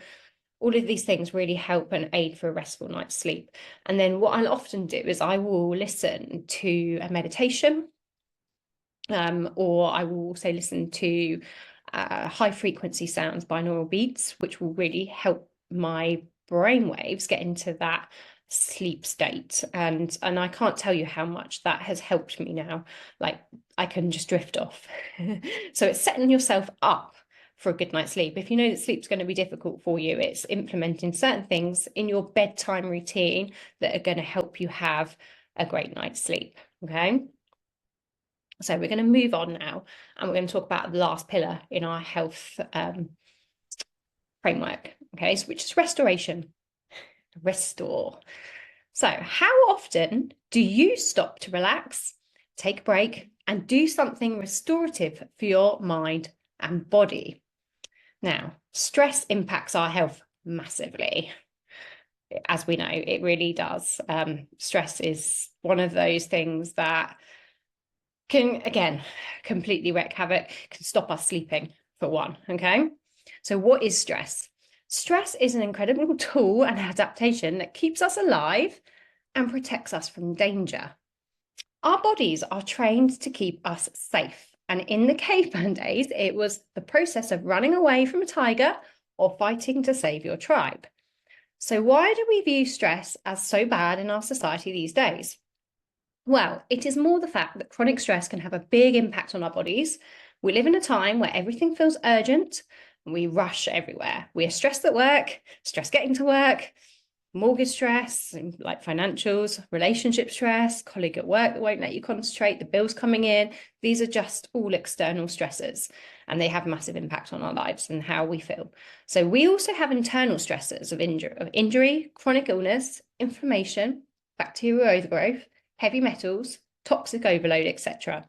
All of these things really help and aid for a restful night's sleep. And then what I'll often do is I will listen to a meditation, or I will also listen to high frequency sounds, binaural beats, which will really help my brain waves get into that sleep state. And I can't tell you how much that has helped me now. Like, I can just drift off. So it's setting yourself up for a good night's sleep. If you know that sleep's going to be difficult for you, it's implementing certain things in your bedtime routine that are going to help you have a great night's sleep. Okay. So we're going to move on now, and we're going to talk about the last pillar in our health framework, okay, so which is restoration. Restore. So how often do you stop to relax, take a break, and do something restorative for your mind and body? Now, stress impacts our health massively. As we know, it really does. Stress is one of those things that can, again, completely wreak havoc, can stop us sleeping, for one, okay? So what is stress? Stress is an incredible tool and adaptation that keeps us alive and protects us from danger. Our bodies are trained to keep us safe. And in the caveman days, it was the process of running away from a tiger or fighting to save your tribe. So why do we view stress as so bad in our society these days? Well, it is more the fact that chronic stress can have a big impact on our bodies. We live in a time where everything feels urgent and we rush everywhere. We are stressed at work, stressed getting to work, mortgage stress, like financials, relationship stress, colleague at work that won't let you concentrate, the bills coming in. These are just all external stressors, and they have massive impact on our lives and how we feel. So we also have internal stressors of injury, chronic illness, inflammation, bacterial overgrowth, heavy metals, toxic overload, etc.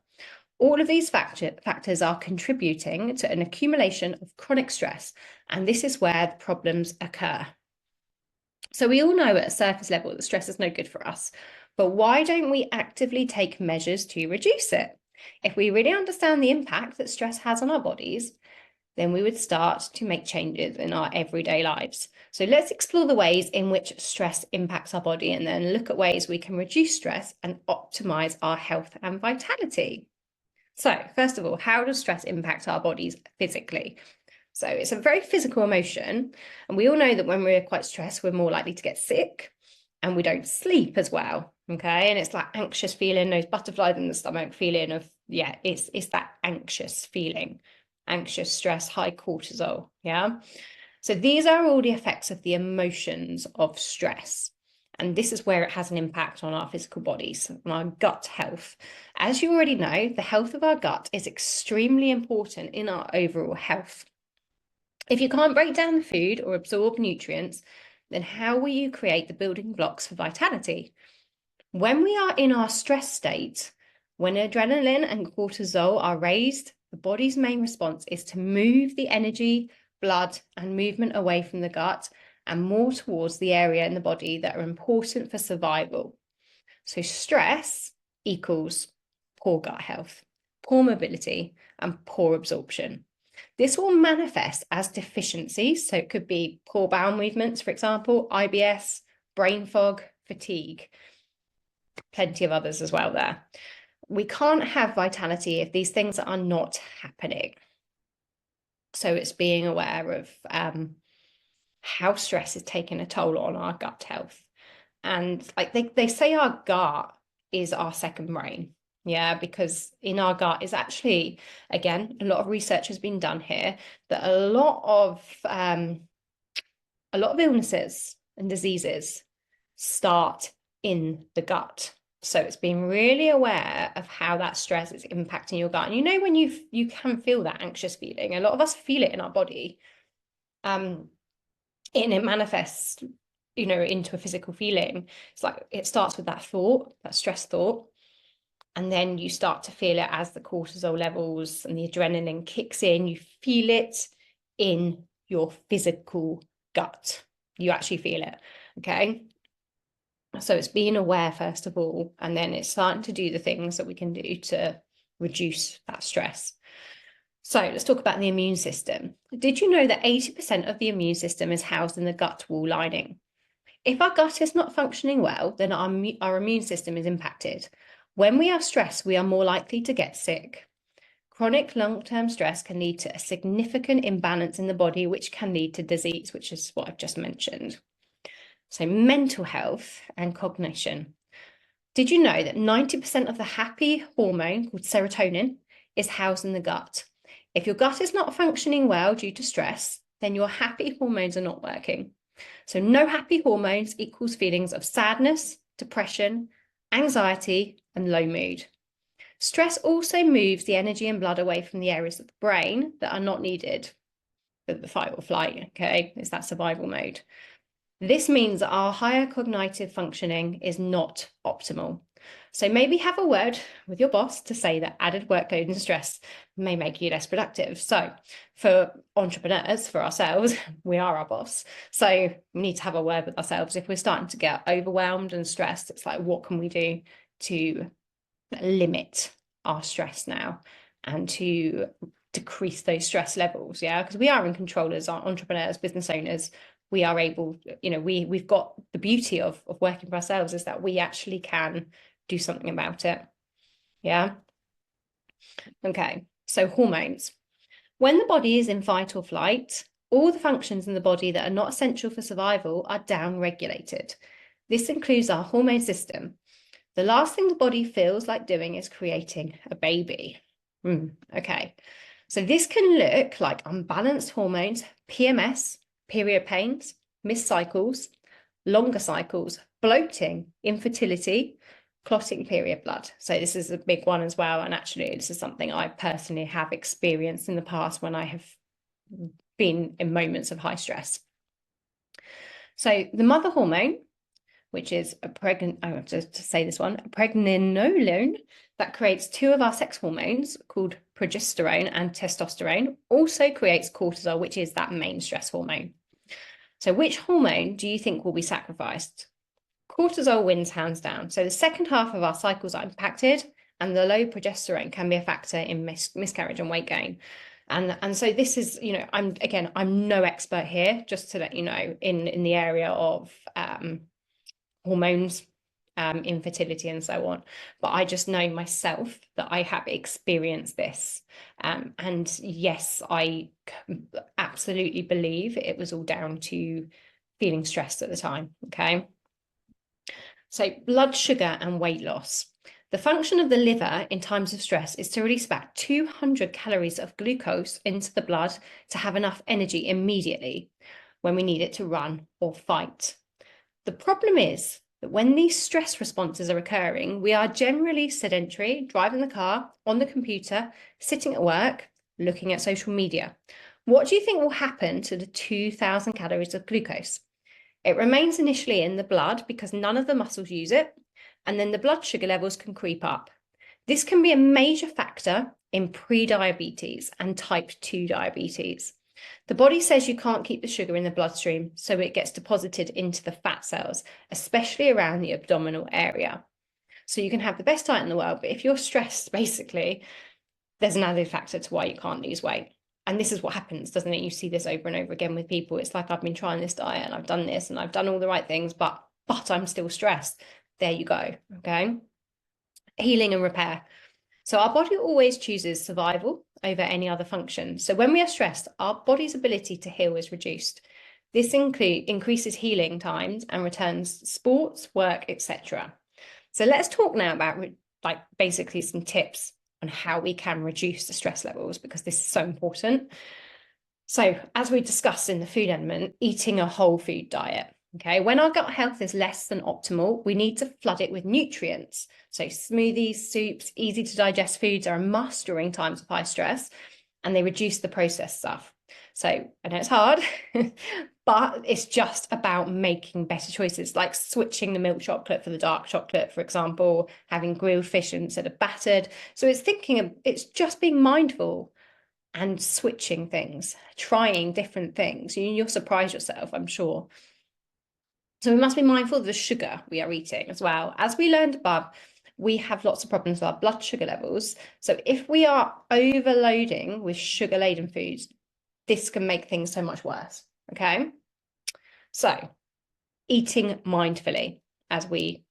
All of these factors are contributing to an accumulation of chronic stress, and this is where the problems occur. So we all know at a surface level that stress is no good for us, but why don't we actively take measures to reduce it? If we really understand the impact that stress has on our bodies, then we would start to make changes in our everyday lives. So let's explore the ways in which stress impacts our body and then look at ways we can reduce stress and optimize our health and vitality. So first of all, how does stress impact our bodies physically? So it's a very physical emotion. And we all know that when we're quite stressed, we're more likely to get sick and we don't sleep as well. Okay. And it's that anxious feeling, those butterflies in the stomach feeling of, yeah, it's that anxious feeling. Anxious, stress, high cortisol, yeah? So these are all the effects of the emotions of stress. And this is where it has an impact on our physical bodies, on our gut health. As you already know, the health of our gut is extremely important in our overall health. If you can't break down the food or absorb nutrients, then how will you create the building blocks for vitality? When we are in our stress state, when adrenaline and cortisol are raised, the body's main response is to move the energy, blood, and movement away from the gut and more towards the area in the body that are important for survival. So stress equals poor gut health, poor mobility, and poor absorption. This will manifest as deficiencies. So it could be poor bowel movements, for example, IBS, brain fog, fatigue, plenty of others as well there. We can't have vitality if these things are not happening. So it's being aware of how stress is taking a toll on our gut health. And like they say our gut is our second brain. Yeah, because in our gut is actually, again, a lot of research has been done here that a lot of illnesses and diseases start in the gut. So it's being really aware of how that stress is impacting your gut. And you know, when you can feel that anxious feeling, a lot of us feel it in our body. And it manifests, you know, into a physical feeling. It's like it starts with that thought, that stress thought. And then you start to feel it as the cortisol levels and the adrenaline kicks in. You feel it in your physical gut. You actually feel it, okay? So it's being aware, first of all, and then it's starting to do the things that we can do to reduce that stress. So let's talk about the immune system. Did you know that 80% of the immune system is housed in the gut wall lining? If our gut is not functioning well, then our immune system is impacted. When we are stressed, we are more likely to get sick. Chronic long-term stress can lead to a significant imbalance in the body, which can lead to disease, which is what I've just mentioned. So mental health and cognition. Did you know that 90% of the happy hormone called serotonin is housed in the gut? If your gut is not functioning well due to stress, then your happy hormones are not working. So no happy hormones equals feelings of sadness, depression, anxiety, and low mood. Stress also moves the energy and blood away from the areas of the brain that are not needed for the fight or flight, okay? It's that survival mode. This means that our higher cognitive functioning is not optimal. So maybe have a word with your boss to say that added workload and stress may make you less productive. So for entrepreneurs, for ourselves, we are our boss. So we need to have a word with ourselves. If we're starting to get overwhelmed and stressed, it's like, what can we do to limit our stress now and to decrease those stress levels? Yeah, because we are in control as entrepreneurs, business owners. We are able, we've got the beauty of working for ourselves is that we actually can do something about it. Yeah. Okay. So hormones. When the body is in fight or flight, all the functions in the body that are not essential for survival are down-regulated. This includes our hormone system. The last thing the body feels like doing is creating a baby. Okay. So this can look like unbalanced hormones, PMS, period pains, missed cycles, longer cycles, bloating, infertility, clotting period blood. So this is a big one as well. And actually, this is something I personally have experienced in the past when I have been in moments of high stress. So the mother hormone, which is I have to say this one, a pregnenolone that creates two of our sex hormones called progesterone and testosterone, also creates cortisol, which is that main stress hormone. So which hormone do you think will be sacrificed? Cortisol wins hands down. So the second half of our cycles are impacted, and the low progesterone can be a factor in miscarriage and weight gain. And so this is, I'm no expert here, just to let you know, in the area of hormones, infertility and so on. But I just know myself that I have experienced this. And yes, I absolutely believe it was all down to feeling stressed at the time, okay? So blood sugar and weight loss. The function of the liver in times of stress is to release back 200 calories of glucose into the blood to have enough energy immediately when we need it to run or fight. The problem is that when these stress responses are occurring, we are generally sedentary, driving the car, on the computer, sitting at work, looking at social media. What do you think will happen to the 2,000 calories of glucose? It remains initially in the blood because none of the muscles use it, and then the blood sugar levels can creep up. This can be a major factor in pre-diabetes and type 2 diabetes. The body says you can't keep the sugar in the bloodstream, so it gets deposited into the fat cells, especially around the abdominal area. So you can have the best diet in the world, but if you're stressed, basically, there's an added factor to why you can't lose weight. And this is what happens, doesn't it? You see this over and over again with people. It's like, I've been trying this diet and I've done this and I've done all the right things, but I'm still stressed. There you go, okay? Healing and repair. So our body always chooses survival over any other function. So when we are stressed, our body's ability to heal is reduced. This increases healing times and returns sports, work, etc. So let's talk now about basically some tips on how we can reduce the stress levels, because this is so important. So as we discussed in the food element, eating a whole food diet. Okay, when our gut health is less than optimal, we need to flood it with nutrients. So smoothies, soups, easy to digest foods are a must during times of high stress, and they reduce the processed stuff. So I know it's hard, but it's just about making better choices, like switching the milk chocolate for the dark chocolate, for example, having grilled fish instead of battered. So it's just being mindful and switching things, trying different things. You'll surprise yourself, I'm sure. So we must be mindful of the sugar we are eating as well. As we learned above, we have lots of problems with our blood sugar levels. So if we are overloading with sugar-laden foods, this can make things so much worse, okay? So eating mindfully, as we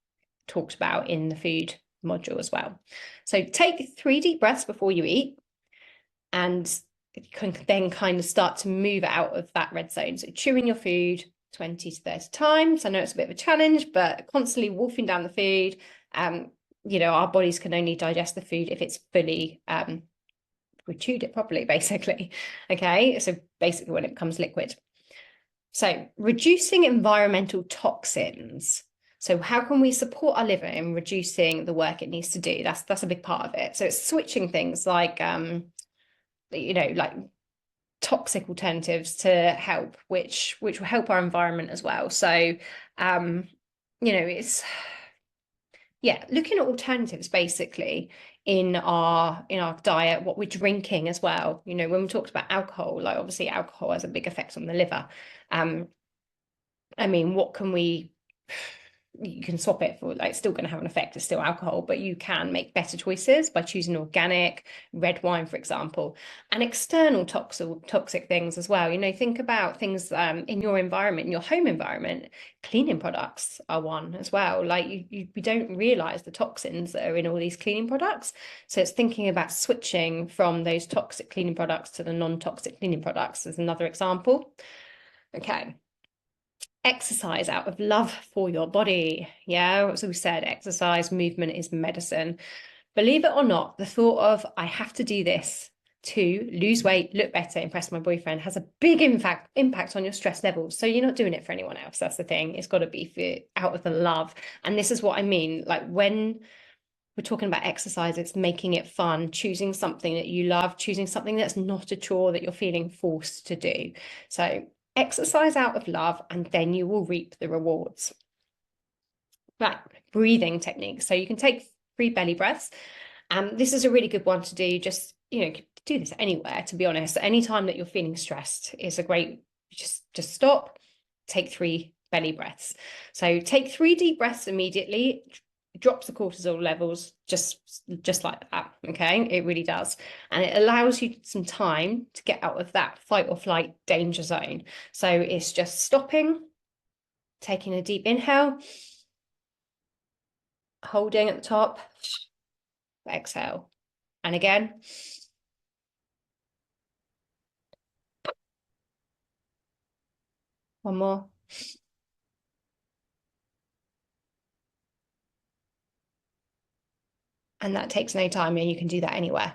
talked about in the food module as well. So take 3 deep breaths before you eat, and you can then kind of start to move out of that red zone. So chewing your food 20 to 30 times. I know it's a bit of a challenge, but constantly wolfing down the food. Our bodies can only digest the food if it's fully, we chewed it properly, basically. Okay, so basically when it becomes liquid. So reducing environmental toxins. So how can we support our liver in reducing the work it needs to do? That's a big part of it. So it's switching things like, like toxic alternatives to help, which will help our environment as well. So, it's looking at alternatives basically in our diet, what we're drinking as well. When we talked about alcohol, like obviously alcohol has a big effect on the liver. What can you can swap it for, like, it's still going to have an effect, it's still alcohol, but you can make better choices by choosing organic red wine, for example, and external toxic things as well. Think about things in your environment, in your home environment. Cleaning products are one as well. Like we don't realize the toxins that are in all these cleaning products. So it's thinking about switching from those toxic cleaning products to the non-toxic cleaning products as another example. Okay. Exercise out of love for your body. Yeah, so we said exercise, movement is medicine. Believe it or not, the thought of I have to do this to lose weight, look better, impress my boyfriend has a big impact on your stress levels. So you're not doing it for anyone else. That's the thing. It's got to be out of the love. And this is what I mean. Like when we're talking about exercise, it's making it fun, choosing something that you love, choosing something that's not a chore that you're feeling forced to do. So exercise out of love, and then you will reap the rewards. Right, breathing techniques. So you can take 3 belly breaths. This is a really good one to do. Just, do this anywhere, to be honest. Anytime that you're feeling stressed is a great, just stop, take 3 belly breaths. So take 3 deep breaths immediately, drops the cortisol levels just like that. Okay, it really does, and it allows you some time to get out of that fight or flight danger zone. So it's just stopping, taking a deep inhale, holding at the top, exhale, and again, one more, and that takes no time, and you can do that anywhere.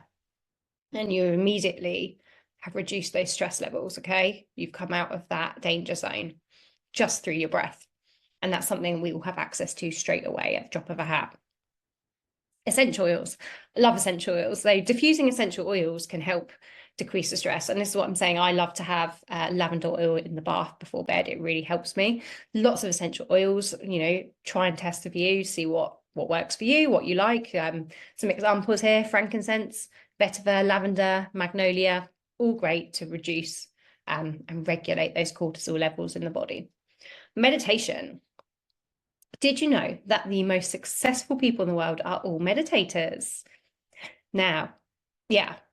And you immediately have reduced those stress levels. Okay, you've come out of that danger zone just through your breath, and that's something we will have access to straight away at the drop of a hat. Essential oils. I love essential oils. So diffusing essential oils can help decrease the stress. And this is what I'm saying. I love to have lavender oil in the bath before bed. It really helps me. Lots of essential oils, try and test a few, see what works for you, what you like. Some examples here: frankincense, vetiver, lavender, magnolia, all great to reduce and regulate those cortisol levels in the body. Meditation. Did you know that the most successful people in the world are all meditators? Now,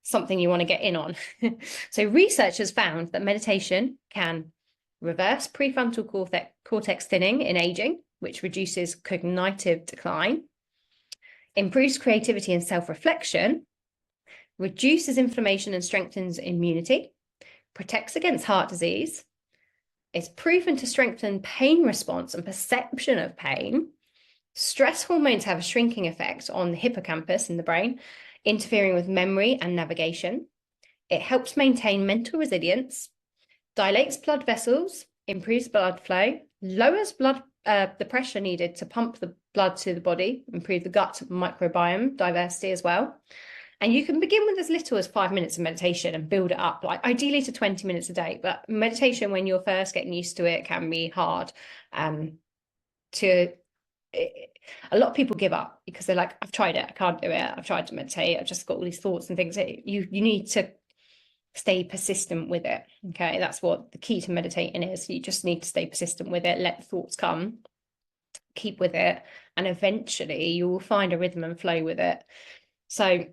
something you want to get in on. So researchers found that meditation can reverse prefrontal cortex thinning in aging, which reduces cognitive decline, improves creativity and self-reflection, reduces inflammation and strengthens immunity, protects against heart disease. It's proven to strengthen pain response and perception of pain. Stress hormones have a shrinking effect on the hippocampus in the brain, interfering with memory and navigation. It helps maintain mental resilience, dilates blood vessels, improves blood flow, lowers the pressure needed to pump the blood to the body, improve the gut microbiome diversity as well. And you can begin with as little as 5 minutes of meditation and build it up, like ideally to 20 minutes a day. But meditation, when you're first getting used to it, can be hard. A lot of people give up because they're like, I've tried it, I can't do it. I've tried to meditate, I've just got all these thoughts and things. You need to stay persistent with it. Okay, that's what the key to meditating is. You just need to stay persistent with it, let the thoughts come, keep with it, and eventually you will find a rhythm and flow with it. So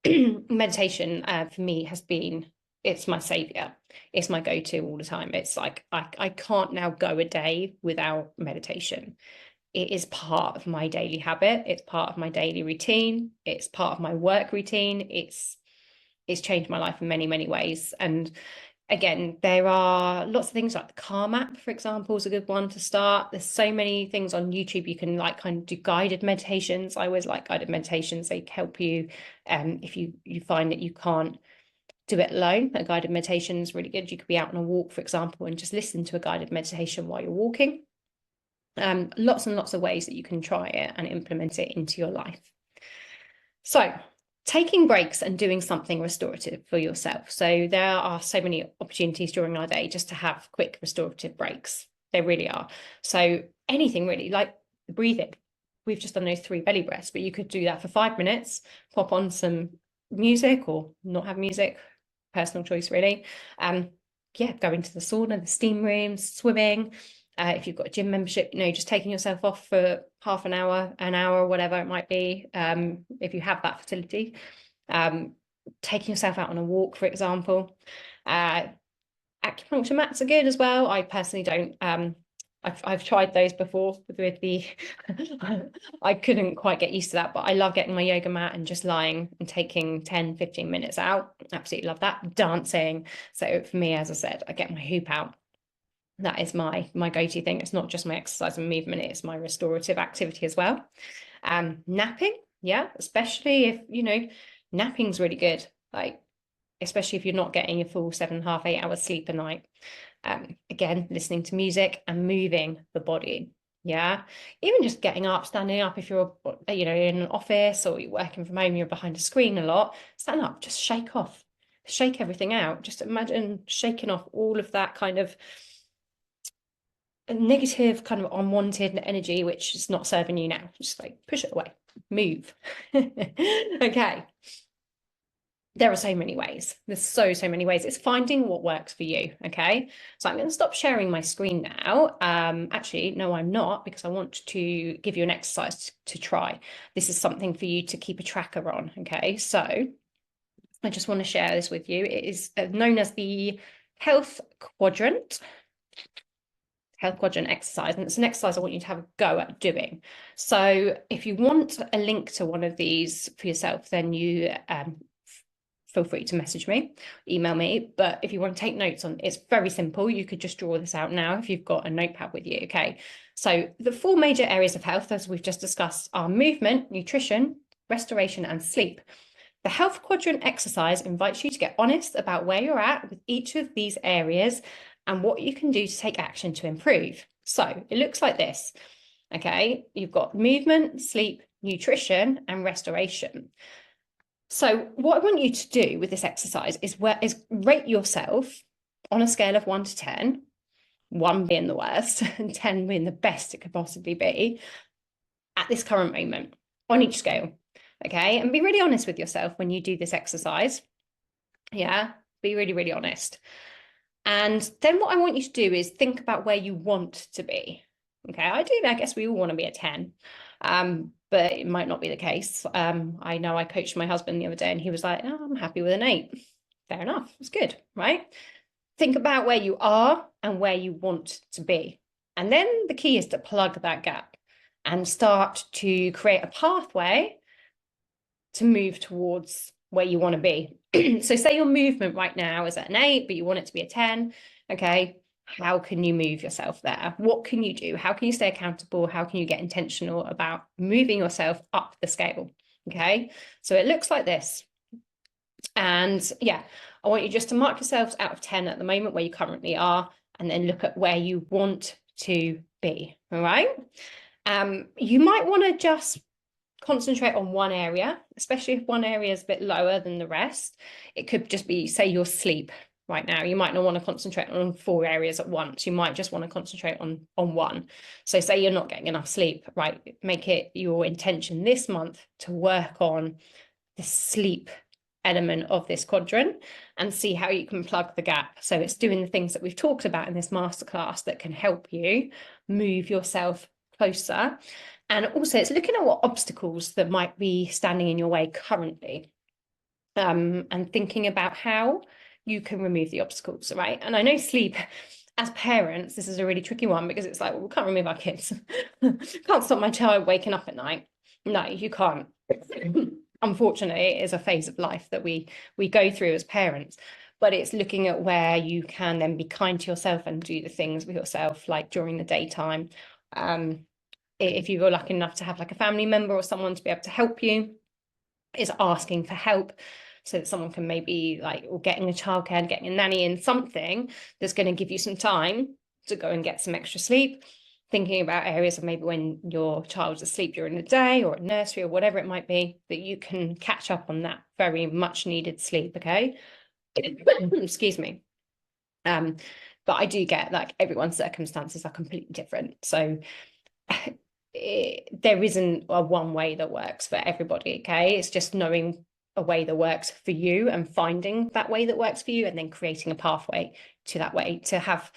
meditation for me has been, it's my savior. It's my go-to all the time. It's like I can't now go a day without meditation. It is part of my daily habit. It's part of my daily routine. It's part of my work routine. It's changed my life in many, many ways. And again, there are lots of things like the Calm app, for example, is a good one to start. There's so many things on YouTube. You can like kind of do guided meditations. I always like guided meditations. They help you if you find that you can't do it alone. A guided meditation is really good. You could be out on a walk, for example, and just listen to a guided meditation while you're walking. Lots and lots of ways that you can try it and implement it into your life. So taking breaks and doing something restorative for yourself. So there are so many opportunities during our day just to have quick restorative breaks. There really are. So anything really, like breathing. We've just done those 3 belly breaths, but you could do that for 5 minutes, pop on some music or not have music, personal choice really. Yeah, going to the sauna, the steam rooms, swimming. If you've got a gym membership, just taking yourself off for half an hour, whatever it might be, if you have that facility, taking yourself out on a walk, for example. Acupuncture mats are good as well. I personally don't. I've tried those before with the I couldn't quite get used to that, but I love getting my yoga mat and just lying and taking 10-15 minutes out. Absolutely love that. Dancing. So for me, as I said, I get my hoop out. That is my go-to thing. It's not just my exercise and movement, it's my restorative activity as well. Napping, yeah, especially if napping's really good, like especially if you're not getting your full 7.5, 8 hours sleep a night. Again, listening to music and moving the body. Yeah, even just getting up, standing up. If you're in an office or you're working from home, you're behind a screen a lot, stand up, just shake everything out. Just imagine shaking off all of that kind of negative, kind of unwanted energy which is not serving you now. Just like push it away, move. Okay, there are so many ways. There's so many ways. It's finding what works for you. Okay, so I'm going to stop sharing my screen now. Actually, no, I'm not, because I want to give you an exercise to try. This is something for you to keep a tracker on. Okay, so I just want to share this with you. It is known as the health quadrant exercise, and it's an exercise I want you to have a go at doing. So if you want a link to one of these for yourself, then you feel free to message me, email me. But if you want to take notes on, it's very simple. You could just draw this out now if you've got a notepad with you. Okay, so the 4 major areas of health, as we've just discussed, are movement, nutrition, restoration, and sleep. The health quadrant exercise invites you to get honest about where you're at with each of these areas and what you can do to take action to improve. So it looks like this. Okay, you've got movement, sleep, nutrition, and restoration. So what I want you to do with this exercise is rate yourself on a scale of 1 to 10, 1 being the worst and 10 being the best it could possibly be at this current moment on each scale. Okay, and be really honest with yourself when you do this exercise. Yeah, be really, really honest. And then what I want you to do is think about where you want to be. Okay, I guess we all want to be a 10, but it might not be the case. I know I coached my husband the other day and he was like, oh, I'm happy with an 8. Fair enough, it's good, right? Think about where you are and where you want to be. And then the key is to plug that gap and start to create a pathway to move towards where you want to be. So say your movement right now is at an 8, but you want it to be a 10. Okay, how can you move yourself there? What can you do? How can you stay accountable? How can you get intentional about moving yourself up the scale? Okay, so it looks like this. And yeah, I want you just to mark yourselves out of 10 at the moment where you currently are, and then look at where you want to be. All right. You might want to just concentrate on one area, especially if one area is a bit lower than the rest. It could just be, say, your sleep right now. You might not want to concentrate on 4 areas at once. You might just want to concentrate on one. So say you're not getting enough sleep, right? Make it your intention this month to work on the sleep element of this quadrant and see how you can plug the gap. So it's doing the things that we've talked about in this masterclass that can help you move yourself closer. And also it's looking at what obstacles that might be standing in your way currently, and thinking about how you can remove the obstacles, right? And I know sleep, as parents, this is a really tricky one because it's like, well, we can't remove our kids. Can't stop my child waking up at night. No, you can't. Unfortunately, it is a phase of life that we go through as parents, but it's looking at where you can then be kind to yourself and do the things with yourself, like during the daytime. If you were lucky enough to have like a family member or someone to be able to help you, is asking for help so that someone can maybe like, or getting a childcare and getting a nanny in, something that's going to give you some time to go and get some extra sleep. Thinking about areas of maybe when your child's asleep during the day or at nursery or whatever it might be, that you can catch up on that very much needed sleep, okay? Excuse me. But I do get like everyone's circumstances are completely different. So there isn't a one way that works for everybody, okay? It's just knowing a way that works for you and finding that way that works for you and then creating a pathway to that way to have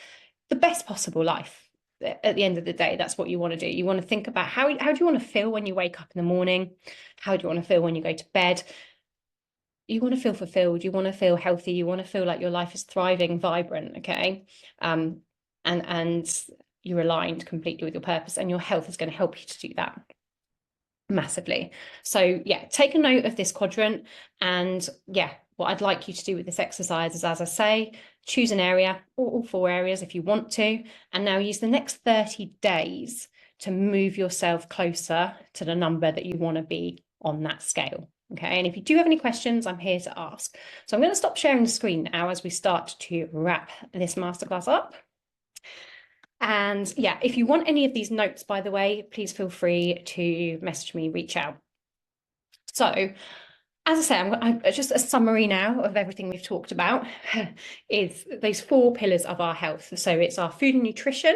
the best possible life. At the end of the day, that's what you want to do. You want to think about how do you want to feel when you wake up in the morning? How do you want to feel when you go to bed? You want to feel fulfilled. You want to feel healthy. You want to feel like your life is thriving, vibrant, okay? And you're aligned completely with your purpose, and your health is going to help you to do that massively. So yeah, take a note of this quadrant, and yeah, what I'd like you to do with this exercise is, as I say, choose an area or all 4 areas if you want to, and now use the next 30 days to move yourself closer to the number that you want to be on that scale. Okay, and if you do have any questions, I'm here to ask. So I'm going to stop sharing the screen now as we start to wrap this masterclass up. And yeah, if you want any of these notes, by the way, please feel free to message me, reach out. So, as I say, I'm just a summary now of everything we've talked about is those 4 pillars of our health. So it's our food and nutrition,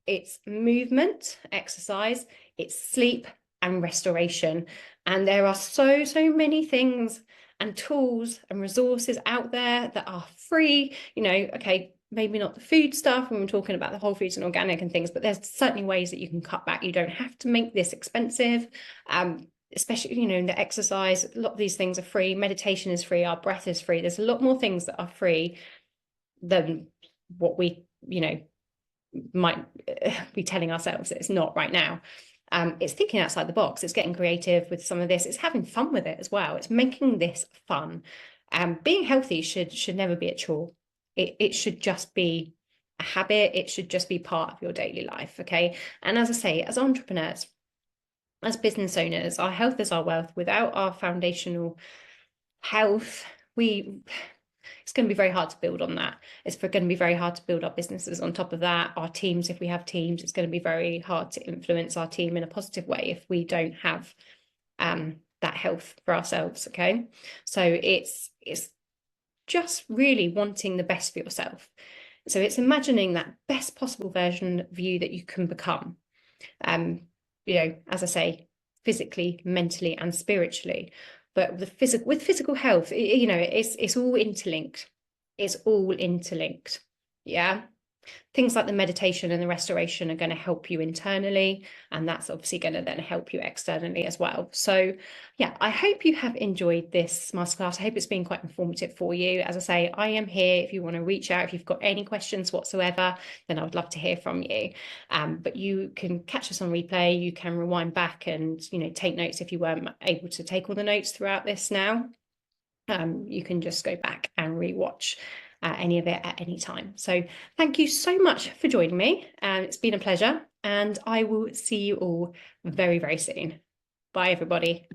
it's movement, exercise, it's sleep and restoration. And there are so many things and tools and resources out there that are free, you know, okay, maybe not the food stuff when we're talking about the whole foods and organic and things, but there's certainly ways that you can cut back. You don't have to make this expensive. Especially, you know, in the exercise, a lot of these things are free. Meditation is free. Our breath is free. There's a lot more things that are free than what we, you know, might be telling ourselves that it's not right now. It's thinking outside the box. It's getting creative with some of this. It's having fun with it as well. It's making this fun. Being healthy should never be a chore. It should just be a habit. It should just be part of your daily life. Okay. And as I say, as entrepreneurs, as business owners, our health is our wealth. Without our foundational health, it's going to be very hard to build on that. It's going to be very hard to build our businesses on top of that. Our teams, if we have teams, it's going to be very hard to influence our team in a positive way if we don't have that health for ourselves. Okay, so it's just really wanting the best for yourself. So it's imagining that best possible version of you that you can become. You know, as I say, physically, mentally, and spiritually. But with physical health, you know, it's all interlinked. It's all interlinked. Yeah. Things like the meditation and the restoration are going to help you internally, and that's obviously going to then help you externally as well. So yeah, I hope you have enjoyed this masterclass. I hope it's been quite informative for you. As I say, I am here if you want to reach out. If you've got any questions whatsoever, then I would love to hear from you. But you can catch us on replay. You can rewind back and, you know, take notes if you weren't able to take all the notes throughout this now. You can just go back and rewatch any of it at any time. So thank you so much for joining me. It's been a pleasure, and I will see you all very, very soon. Bye, everybody.